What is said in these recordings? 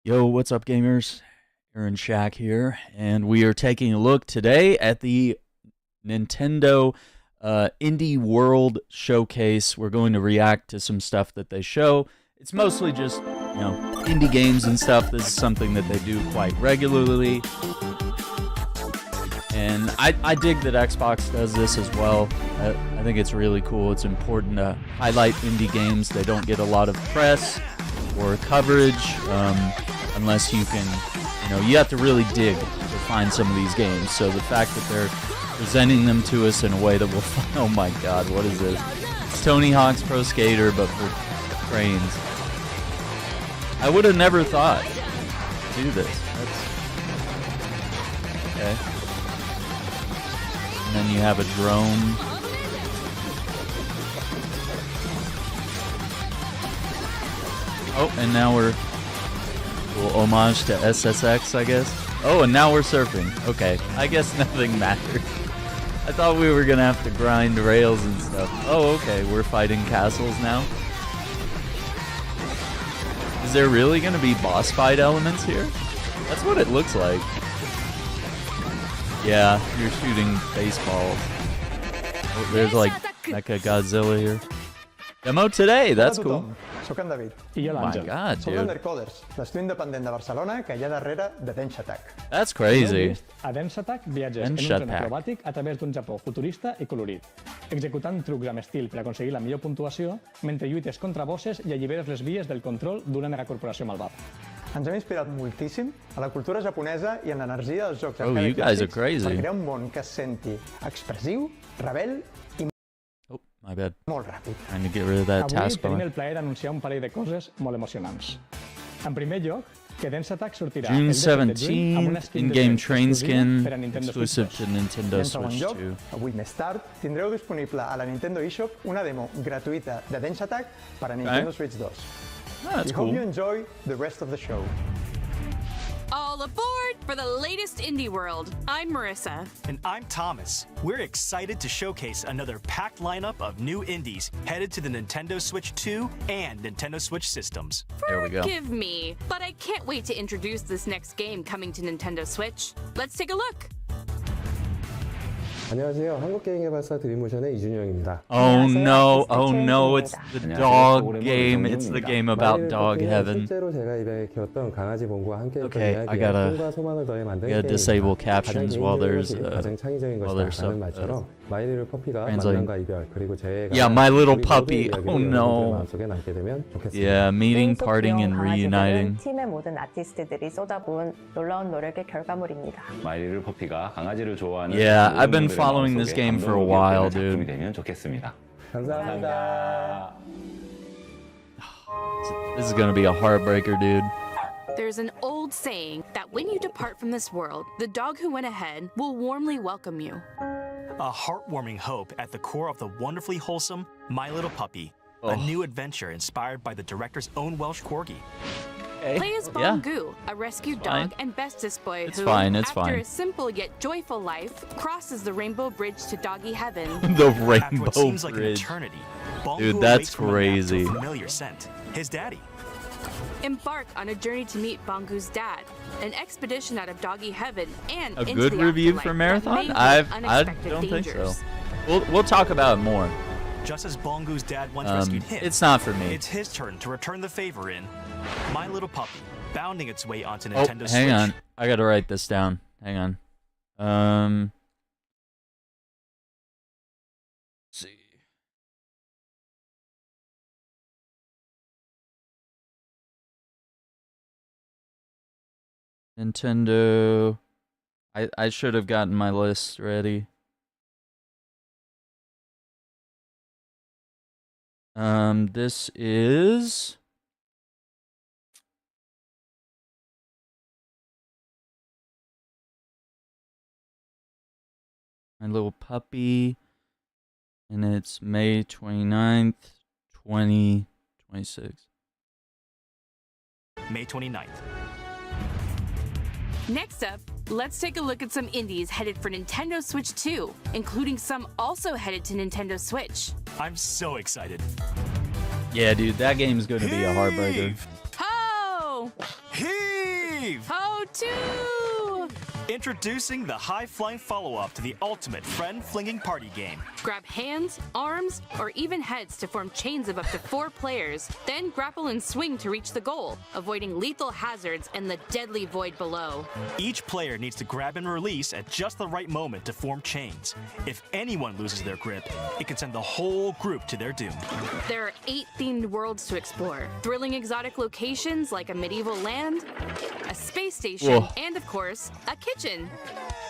Yo, what's up, gamers? Aaron Shack here, and we are taking a look today at the Nintendo Indie World Showcase. We're going to react to some stuff that they show. It's mostly just, indie games and stuff. This is something that they do quite regularly. And I dig that Xbox does this as well. I think it's really cool. It's important to highlight indie games. They don't get a lot of press or coverage unless you can, you have to really dig to find some of these games. So the fact that they're presenting them to us in a way that will, oh my god, what is this? It's Tony Hawk's Pro Skater, but for cranes. I would have never thought to do this. Okay. And then you have a drone. Oh, and now we're a little homage to SSX, I guess. Oh, and now we're surfing. Okay, I guess nothing matters. I thought we were gonna have to grind rails and stuff. Oh, okay, we're fighting castles now. Is there really gonna be boss fight elements here? That's what it looks like. Yeah, you're shooting baseballs. Oh, there's like Mecha Godzilla here. Demo today, that's cool. Soc en David. I jo Oh my l'Àngel. god, Som dude. l'Undercoders, l'estudi independent de Barcelona que hi ha darrere de Dance Attack. That's crazy. A Dance Attack viatges en un Dance tren Attack. acrobàtic a través d'un Japó futurista i colorit, executant trucs amb estil per aconseguir la millor puntuació mentre lluites contra bosses i alliberes les vies del control d'una megacorporació malvada. Ens hem inspirat moltíssim a la cultura japonesa i en l'energia dels jocs Oh, you guys are crazy. per crear un món que es senti expressiu, rebel i Oh, my bad. molt ràpid. Trying to get rid of that Avui taskbar. tenim el plaer d'anunciar un parell de coses molt emocionants. En primer lloc, que Dance Attack sortirà June el 17 de juny amb una 17th, skin de in-game tren train exclusiva skin, per a Nintendo exclusive Switch to 2. Nintendo I en segon Switch lloc, 2. avui més tard, tindreu disponible a la Nintendo eShop una demo gratuïta de Dance Attack per a Nintendo Switch 2. Oh, that's We hope you cool. enjoy the rest of the show. All aboard for the latest indie world. I'm Marissa. And I'm Thomas. We're excited to showcase another packed lineup of new indies headed to the Nintendo Switch 2 and Nintendo Switch systems. There we go. Forgive me, but I can't wait to introduce this next game coming to Nintendo Switch. Let's take a look. 안녕하세요. 한국게임개발사 드림모션의 이준영입니다. Oh no, it's the dog game. It's the game about dog heaven. 실제로 제가 입에 키웠던 강아지 봉구와 함께 했던 Okay, I 이야기에 gotta- 꿈과 소망을 더해 만든 gotta 게임입니다. disable captions 가장 while 개인적인 there's, 것이 가장 창의적인 while there's 것이다라는 말처럼 마이리를 퍼피가 translating. 만남과 이별 그리고 재해가 Yeah, My Little 우리 모두의 Puppy. 이야기로 Oh, no. 여러분들의 마음속에 남게 되면 좋겠습니다. Yeah, meeting, 게임 속 parting, and 귀여운 reuniting. 강아지들은 팀의 모든 아티스트들이 쏟아부은 놀라운 노력의 결과물입니다. 마이리를 퍼피가 강아지를 좋아하는 Yeah, 모든 I've been 분들의 following this 마음속에 game for a 감동을 while, 기억하는 작품이 dude. 되면 좋겠습니다. 감사합니다. This is gonna be a heartbreaker, dude. There's an old saying that when you depart from this world, the dog who went ahead will warmly welcome you. A heartwarming hope at the core of the wonderfully wholesome My Little Puppy, a new adventure inspired by the director's own Welsh corgi. Play as Yeah. Bongu, a rescued fine. dog and bestest boy It's who, fine, it's after fine. a simple yet joyful life, crosses the rainbow bridge to doggy heaven. The After rainbow what seems like an bridge. eternity, Bongu Dude, that's awaits from a map to a crazy. familiar scent, his daddy. Embark on a journey to meet Bongu's dad, an expedition out of doggy heaven and A into good the review afterlife for that Marathon? may hold I unexpected don't think so. dangers. We'll talk about it more. Just as Bongu's dad once rescued him, It's not for me. it's his turn to return the favor in My Little Puppy, bounding its way onto Oh, Nintendo hang Switch. on. I gotta write this down. Hang on. Let's see. Nintendo. I should have gotten my list ready. This is My Little Puppy, and it's May 29th, 2026. May 29th. Next up, let's take a look at some indies headed for Nintendo Switch 2, including some also headed to Nintendo Switch. I'm so excited. Yeah, dude, that game's going to be a heartbreaker. Heave! Ho! Heave! Leave! How to! Introducing the high-flying follow-up to the ultimate friend-flinging party game. Grab hands, arms, or even heads to form chains of up to 4 players, then grapple and swing to reach the goal, avoiding lethal hazards and the deadly void below. Each player needs to grab and release at just the right moment to form chains. If anyone loses their grip, it can send the whole group to their doom. There are 8 themed worlds to explore, thrilling exotic locations like a medieval land, a space station, Whoa. and of course, a kitchen.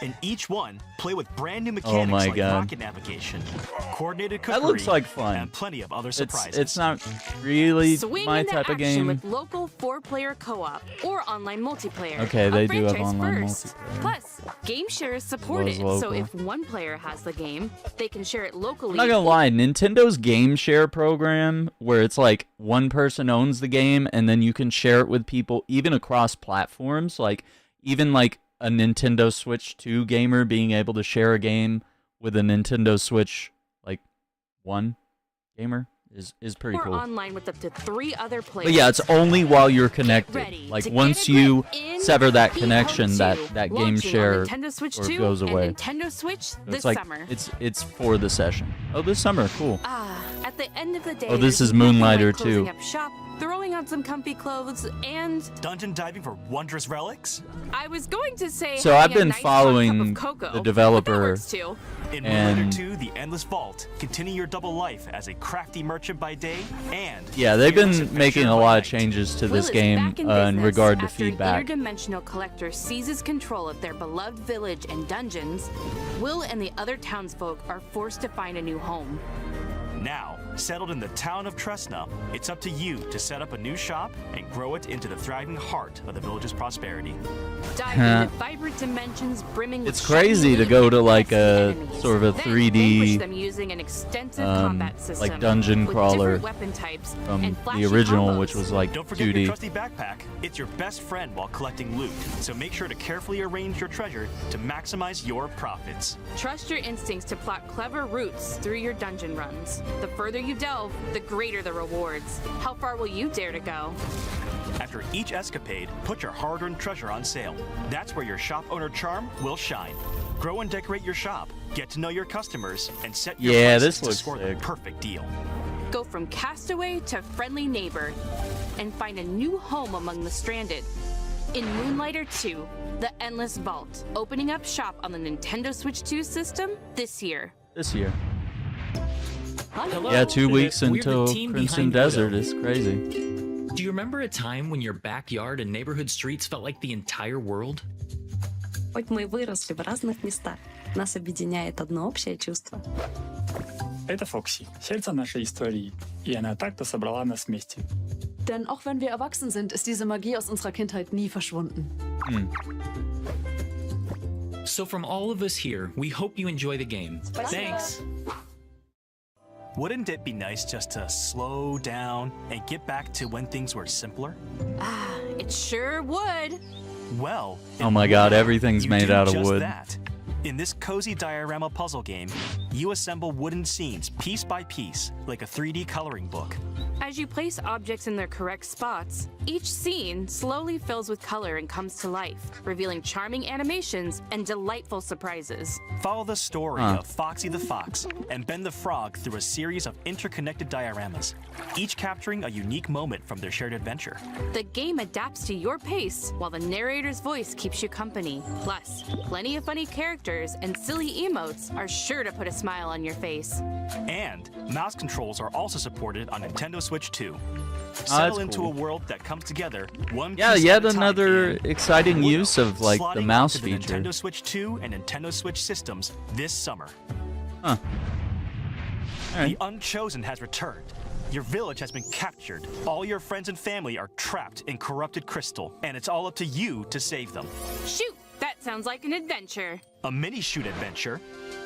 In each one, play with brand new mechanics my like God. rocket navigation, coordinated That cookery, looks like fun. and plenty of other surprises. It's not really Swing my into type of action game. with local 4-player co-op or online multiplayer. Okay, they A do have franchise online first. multiplayer. Plus, game share is supported, Was so local. if one player has the game, they can share it locally. I'm not gonna lie, Nintendo's game share program, where it's like one person owns the game and then you can share it with people even across platforms, like even like a Nintendo Switch 2 gamer being able to share a game with a Nintendo Switch like 1 gamer is pretty or cool. online with up to 3 other players. But yeah, it's only while you're Get connected. ready Like to once get a you grip in sever that Be connection, Home that 2, game launching share on Nintendo Switch sort of 2 goes away. and Nintendo Switch So this it's like summer. it's for the session. Oh, this summer, cool. At the end of the day, Oh, this there's is nothing like Moonlighter closing too. Up shop, throwing on some comfy clothes, and Dungeon diving for wondrous relics? I was going to say. So having I've been a nice hot following cup of cocoa, the but that developer works too. In And- Moonlighter 2, The Endless Vault, continue your double life as a crafty merchant by day and... Yeah, they've fearless been making adventurer a by lot of night. changes to Will this is game back in in business regard to after feedback. An interdimensional collector seizes control of their beloved village and dungeons. Will and the other townsfolk are forced to find a new home. Now, settled in the town of Tresna, it's up to you to set up a new shop and grow it into the thriving heart of the village's prosperity. Dive into vibrant dimensions brimming with It's crazy shiny to go to and like pesky a enemies. sort of a Then 3D vanquish them using an extensive combat system like dungeon with crawler different weapon types from and the flashy original, combos. which was like Don't forget your 2D. trusty backpack. It's your best friend while collecting loot, so make sure to carefully arrange your treasure to maximize your profits. Trust your instincts to plot clever routes through your dungeon runs. The further you delve, the greater the rewards. How far will you dare to go? After each escapade, put your hard-earned treasure on sale. That's where your shop owner charm will shine. Grow and decorate your shop, get to know your customers, and set your Yeah, prices this to looks score sick. the perfect deal. Go from castaway to friendly neighbor and find a new home among the stranded. In Moonlighter 2, The Endless Vault, opening up shop on the Nintendo Switch 2 system this year. This year. Hello. Yeah, 2 weeks We're the until team Crimson behind Desert Widow. is crazy. Do you remember a time when your backyard and neighborhood streets felt like the entire world? Хоть мы выросли в разных местах, нас объединяет одно общее чувство. Это Фокси, сердце нашей истории, и она так-то собрала нас вместе. Denn auch wenn wir erwachsen sind, ist diese Magie aus unserer Kindheit nie verschwunden. So from all of us here, we hope you enjoy the game. Thanks. Wouldn't it be nice just to slow down and get back to when things were simpler? It sure would. Well, Oh in my god, Moonlighter, everything's you made do out of just wood. that. In this cozy diorama puzzle game, you assemble wooden scenes piece by piece, like a 3D coloring book. As you place objects in their correct spots, each scene slowly fills with color and comes to life, revealing charming animations and delightful surprises. Follow the story of Foxy the Fox and Ben the Frog through a series of interconnected dioramas, each capturing a unique moment from their shared adventure. The game adapts to your pace, while the narrator's voice keeps you company. Plus, plenty of funny characters and silly emotes are sure to put a smile on your face. And mouse controls are also supported on Nintendo Switch 2. that's Settle into cool. a world that comes together one Yeah, piece yet at a time another in exciting Widow, use of like the slotting mouse onto the feature. Nintendo Switch 2 and Nintendo Switch systems this summer. Huh. The Unchosen has returned. Your village has been captured. All your friends and family are trapped in corrupted crystal, and it's all up to you to save them. Shoot! That sounds like an adventure. A mini-shoot adventure.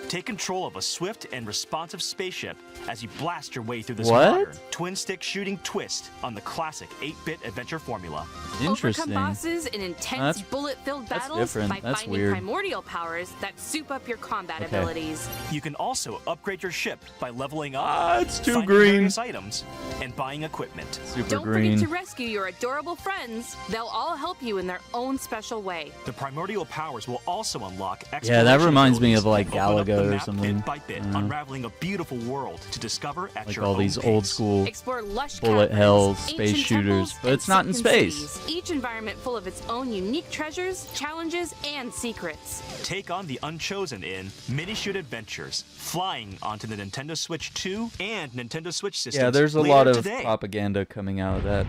Take control of a swift and responsive spaceship as you blast your way through this What? modern twin-stick shooting twist on the classic 8-bit adventure formula. Interesting. Overcome bosses in intense bullet-filled that's battles different. by That's finding weird. primordial powers that soup up your combat Okay. abilities. You can also upgrade your ship by leveling up, it's too finding green. various items, and buying equipment. Super Don't green. forget to rescue your adorable friends. They'll all help you in their own special way. The primordial powers will also unlock Yeah, that reminds me of like abilities and open up the Galaga or map something. bit by bit, unraveling a beautiful world to discover at Like your all own these pace. old school Explore lush bullet caverns, hell space ancient shooters, temples, but and it's not in sunken space. cities. Each environment full of its own unique treasures, challenges, and secrets. Take on the Unchosen in Mini-Shoot Adventures, flying onto the Nintendo Switch 2 and Nintendo Switch systems. Yeah, there's a later lot of today. propaganda coming out of that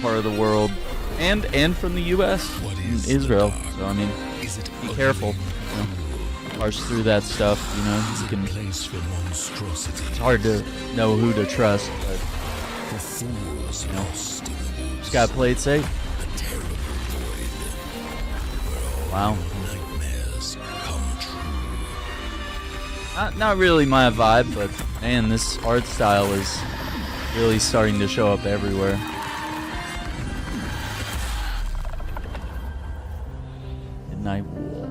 part of the world, and from the U.S. and Israel. So I mean, be careful. You know, parse through that stuff. You know, you can. It's hard to know who to trust, but you know, just gotta play it safe. Wow. Not really my vibe, but man, this art style is really starting to show up everywhere. Midnight Walk.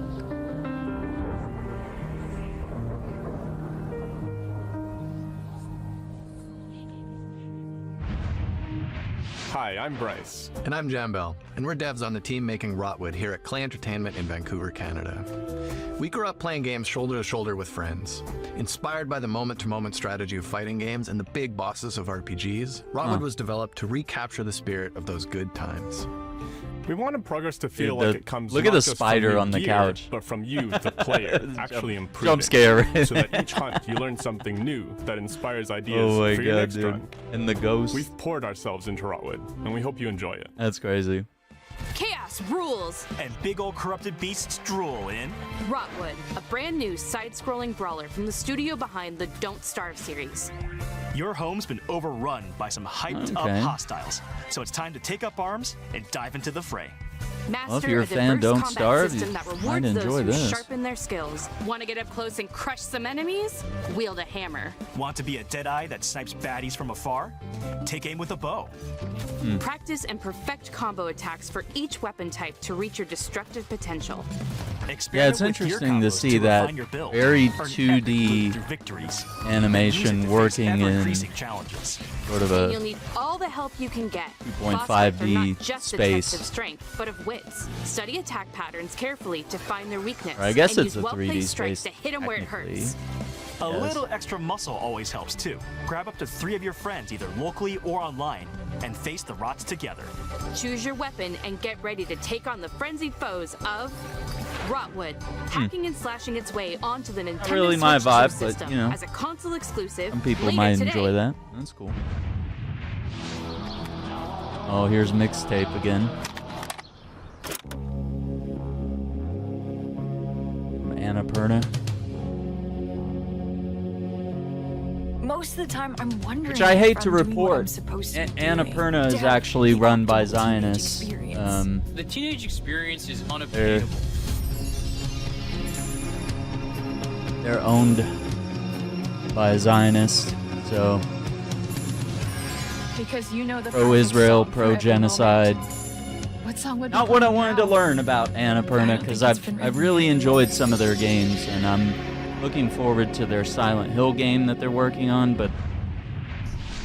Hi, I'm Bryce. And I'm Jambel, and we're devs on the team making Rotwood here at Clay Entertainment in Vancouver, Canada. We grew up playing games shoulder to shoulder with friends. Inspired by the moment-to-moment strategy of fighting games and the big bosses of RPGs, Rotwood was developed to recapture the spirit of those good times. We wanted progress to feel Dude, like it comes look not at the just spider from new on the gear, couch. but from you, the player, actually improving. Jump scare. So that each hunt you learn something new that inspires ideas Oh my for your god, next dude. run. And the ghost. We've poured ourselves into Rotwood, and we hope you enjoy it. That's crazy. Chaos rules! And big old corrupted beasts drool in Rotwood, a brand new side-scrolling brawler from the studio behind the Don't Starve series. Your home's been overrun by some hyped-up Okay. hostiles, so it's time to take up arms and dive into the fray. Master if you're a fan, diverse Don't combat Starve, system you that might rewards those enjoy who this. sharpen their skills. Want to get up close and crush some enemies? Wield a hammer. Want to be a deadeye that snipes baddies from afar? Take aim with a bow. Practice and perfect combo attacks for each weapon type to reach your destructive potential. Yeah, Experiment it's with gear interesting to combos see that refine your build. very Earn epic 2D loot through victories. animation Use it to face working in ever-increasing challenges. sort of And you'll a need all the help you can get. 2.5D Boss fights are not just a space. test of strength, but of wits. Study attack patterns carefully to find their weakness. Or I guess and it's use a 3D well-placed strikes space, to hit them where it technically. hurts. A Yes. little extra muscle always helps too. Grab up to 3 of your friends either locally or online and face the rots together. Choose your weapon and get ready to take on the frenzied foes of Rotwood, hacking and slashing its way onto the Nintendo really my Switch 2 vibe, but, system you know, as a console exclusive. some people later might today. enjoy that. That's cool. Oh, here's mixtape again. From Annapurna. Most of the time, I'm wondering. Which I hate if to I'm doing what I'm report. supposed to be doing. Annapurna To is have actually the run by optimal teenage Zionists. experience. The teenage experience is They're, unobtainable. they're owned by a Zionist, so Because you know the pro-Israel, perfect song for every pro-genocide. moment. What song would be Not what I playing wanted to now? learn about Annapurna, because I've really enjoyed some of their games, and I'm looking forward to their Silent Hill game that they're working on, but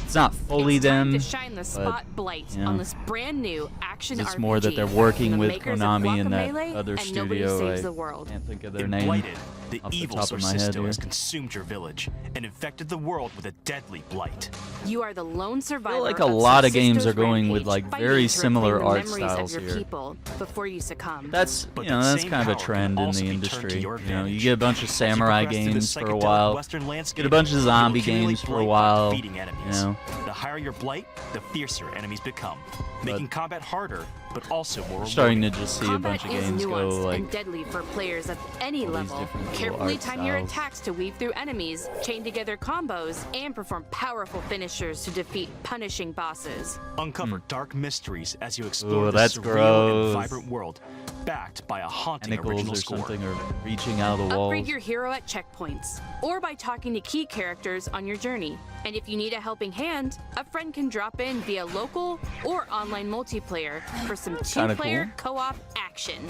it's not fully It's time them. to shine the but, spotlight you know, on this brand new action it's RPG. more that they're from working the with makers of Konami and that Guacamelee other and Nobody studio. Saves I the World. can't think of their In name Blighted, the off the evil top of my head Sorcisto here. has consumed your village and infected the world with a deadly blight. You are the lone survivor. I feel like a lot of games are going with rampage, like fighting very to similar reclaim the art memories styles of your here. people before you succumb. That's But you know that that's same kind of a power trend can in also the be turned industry. to your You know, you advantage. get a bunch of As you samurai progress through the games for a psychedelic while, Western landscape, get a bunch of zombie you'll accumulate games for a blight by while. defeating You enemies. know, The higher your blight, the fiercer enemies become, making combat harder, but also more we're starting to rewarding. just see a Combat bunch of is games go nuanced like and deadly for players of any all these level. different little Carefully art time your styles. attacks to weave through enemies, chain together combos, and perform powerful finishers to defeat punishing bosses. Uncover dark mysteries as you explore Ooh, this that's surreal gross. and vibrant world. backed by a haunting tentacles original or score. something, or reaching out of the walls. Upgrade your hero at checkpoints, or by talking to key characters on your journey. And if you need a helping hand, a friend can drop in via local or online multiplayer for some Kinda two-player co-op action.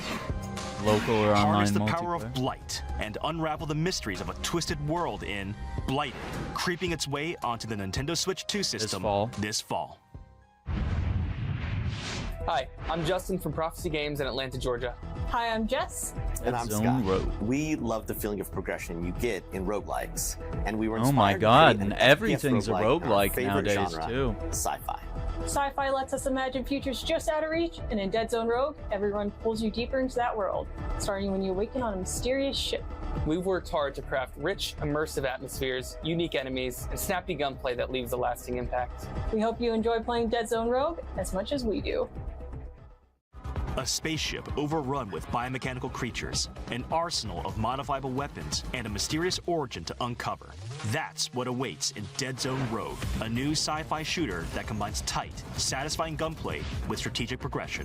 Local or online Harness the multiplayer. power of Blight and unravel the mysteries of a twisted world in Blighted, creeping its way onto the Nintendo Switch 2 system this fall. Hi, I'm Justin from Prophecy Games in Atlanta, Georgia. Hi, I'm Jess. And I'm Zone Scott. Road. We love the feeling of progression you get in roguelikes, and we were Oh my inspired to god, create and an everything's a FPS roguelike in our roguelike favorite nowadays genre, too. Sci-fi. Sci-fi lets us imagine futures just out of reach, and in Dead Zone Rogue, everyone pulls you deeper into that world, starting when you awaken on a mysterious ship. We've worked hard to craft rich, immersive atmospheres, unique enemies, and snappy gunplay that leaves a lasting impact. We hope you enjoy playing Dead Zone Rogue as much as we do. A spaceship overrun with biomechanical creatures, an arsenal of modifiable weapons, and a mysterious origin to uncover. That's what awaits in Dead Zone Rogue, a new sci-fi shooter that combines tight, satisfying gunplay with strategic progression.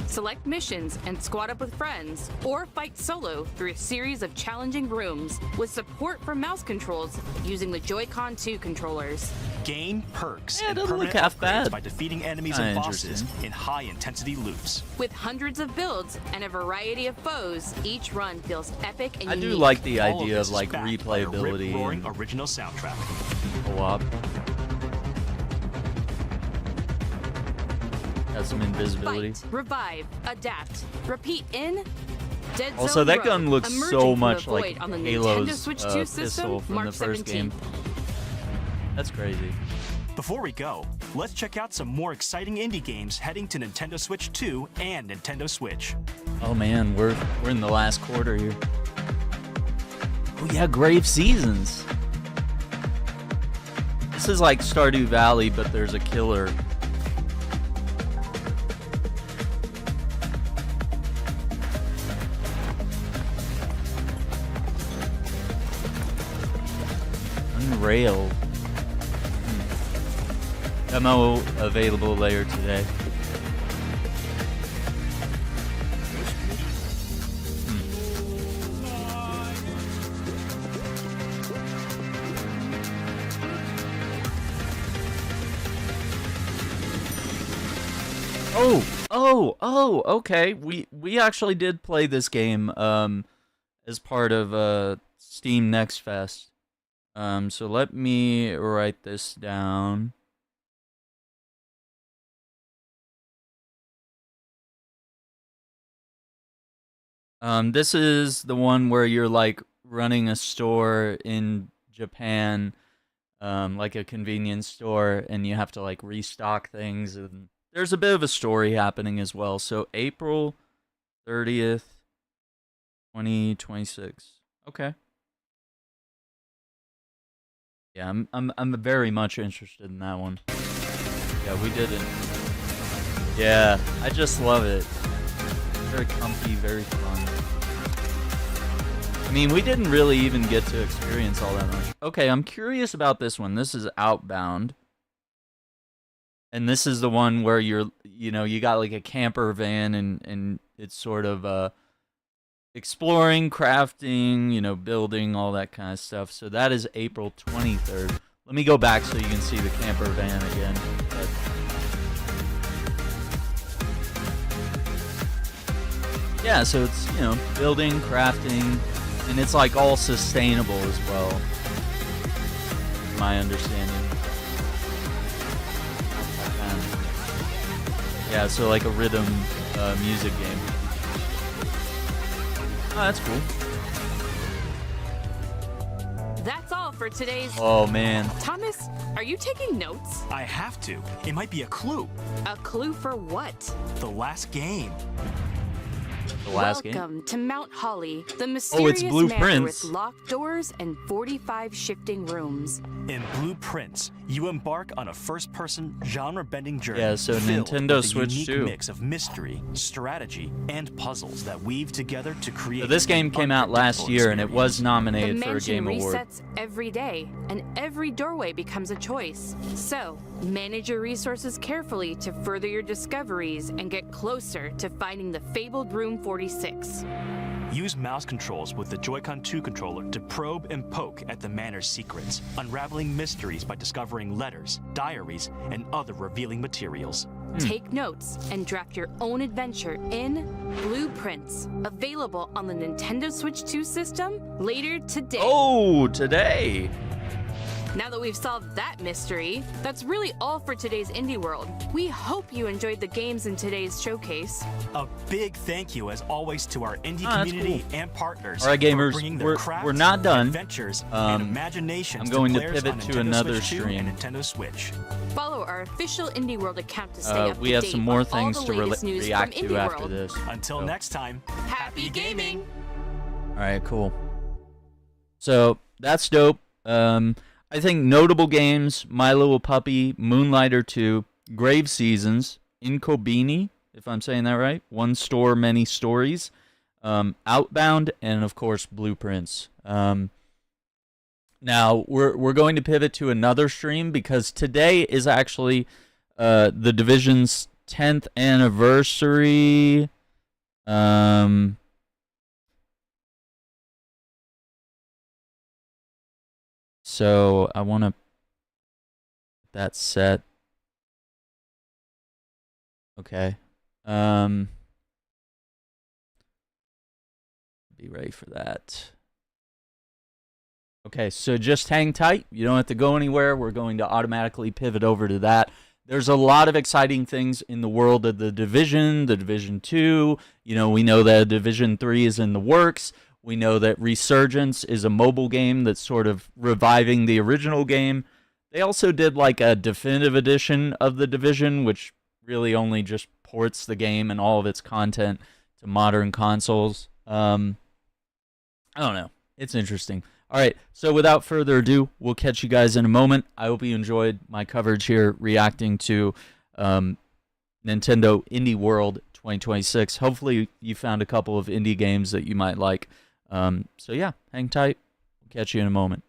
Select missions and squad up with friends, or fight solo through a series of challenging rooms with support for mouse controls using the Joy-Con 2 controllers. Gain perks Yeah, it and doesn't permanent look half upgrades bad. by defeating enemies Kinda and bosses interesting. in high-intensity loops. With hundreds of builds and a variety of foes, each run feels epic and I do unique. like the All idea this of is like backed by a replayability rip-roaring and original soundtrack. co-op. Got some invisibility. Fight, revive, adapt, repeat in Dead Also, Zone that Rogue, gun looks emerging so from much the like void on the Nintendo Halo's Switch 2 pistol system, from March the first 17th. game. That's crazy. Before we go, let's check out some more exciting indie games heading to Nintendo Switch 2 and Nintendo Switch. Oh man, we're in the last quarter here. Oh yeah, Grave Seasons. This is like Stardew Valley, but there's a killer. Unrail. Demo available later today. Okay. We actually did play this game as part of Steam Next Fest. So let me write this down. This is the one where you're like running a store in Japan, like a convenience store, and you have to like restock things, and there's a bit of a story happening as well. So April 30th, 2026. Okay. Yeah, I'm very much interested in that one. Yeah, we did it. Yeah, I just love it. Very comfy, very fun. I mean, we didn't really even get to experience all that much. Okay, I'm curious about this one. This is Outbound. And this is the one where you got like a camper van and it's sort of exploring, crafting, building, all that kind of stuff. So that is April 23rd. Let me go back so you can see the camper van again. Yeah, so it's, building, crafting, and it's like all sustainable as well, my understanding. Yeah, so like a rhythm music game. Oh, that's cool. That's all for today's... Oh, man. Thomas, are you taking notes? I have to. It might be a clue. A clue for what? The last game. Welcome to Mount Holly, the mysterious manor Blueprints. with locked doors and 45 shifting rooms. In Blueprints, you embark on a first-person, genre-bending journey. Yeah, so filled Nintendo with a Switch unique 2. mix of mystery, strategy, and puzzles that weave together to create. So this game came out last year, and it was nominated The for a mansion Game Award. resets every day, and every doorway becomes a choice. So, manage your resources carefully to further your discoveries and get closer to finding the fabled room 1946. Use mouse controls with the Joy-Con 2 controller to probe and poke at the manor's secrets, unraveling mysteries by discovering letters, diaries, and other revealing materials. Take notes and draft your own adventure in Blueprints, available on the Nintendo Switch 2 system later today. Oh, today! Now that we've solved that mystery, that's really all for today's Indie World. We hope you enjoyed the games in today's showcase. A big thank you, as always, to our indie community and partners. All right, gamers, for bringing their craft, we're not done. Adventures, and imaginations I'm going to players pivot on to Nintendo another Switch 2 stream. and Nintendo Switch. Follow our official Indie World account to stay up We to have date some more on things all to the latest news react from to Indie after World. this. Until next time, happy gaming! All right, cool. So that's dope. I think notable games: My Little Puppy, Moonlighter 2, Grave Seasons, Inkobini, if I'm saying that right, One Store, Many Stories, Outbound, and of course Blueprints. Now we're going to pivot to another stream because today is actually the Division's 10th anniversary. So I want to that set. Okay. Be ready for that. Okay, so just hang tight. You don't have to go anywhere. We're going to automatically pivot over to that. There's a lot of exciting things in the world of the Division 2. You know, we know that Division 3 is in the works. We know that Resurgence is a mobile game that's sort of reviving the original game. They also did like a definitive edition of the Division, which really only just ports the game and all of its content to modern consoles. I don't know. It's interesting. All right, so without further ado, we'll catch you guys in a moment. I hope you enjoyed my coverage here reacting to Nintendo Indie World 2026. Hopefully you found a couple of indie games that you might like. So yeah, hang tight. We'll catch you in a moment.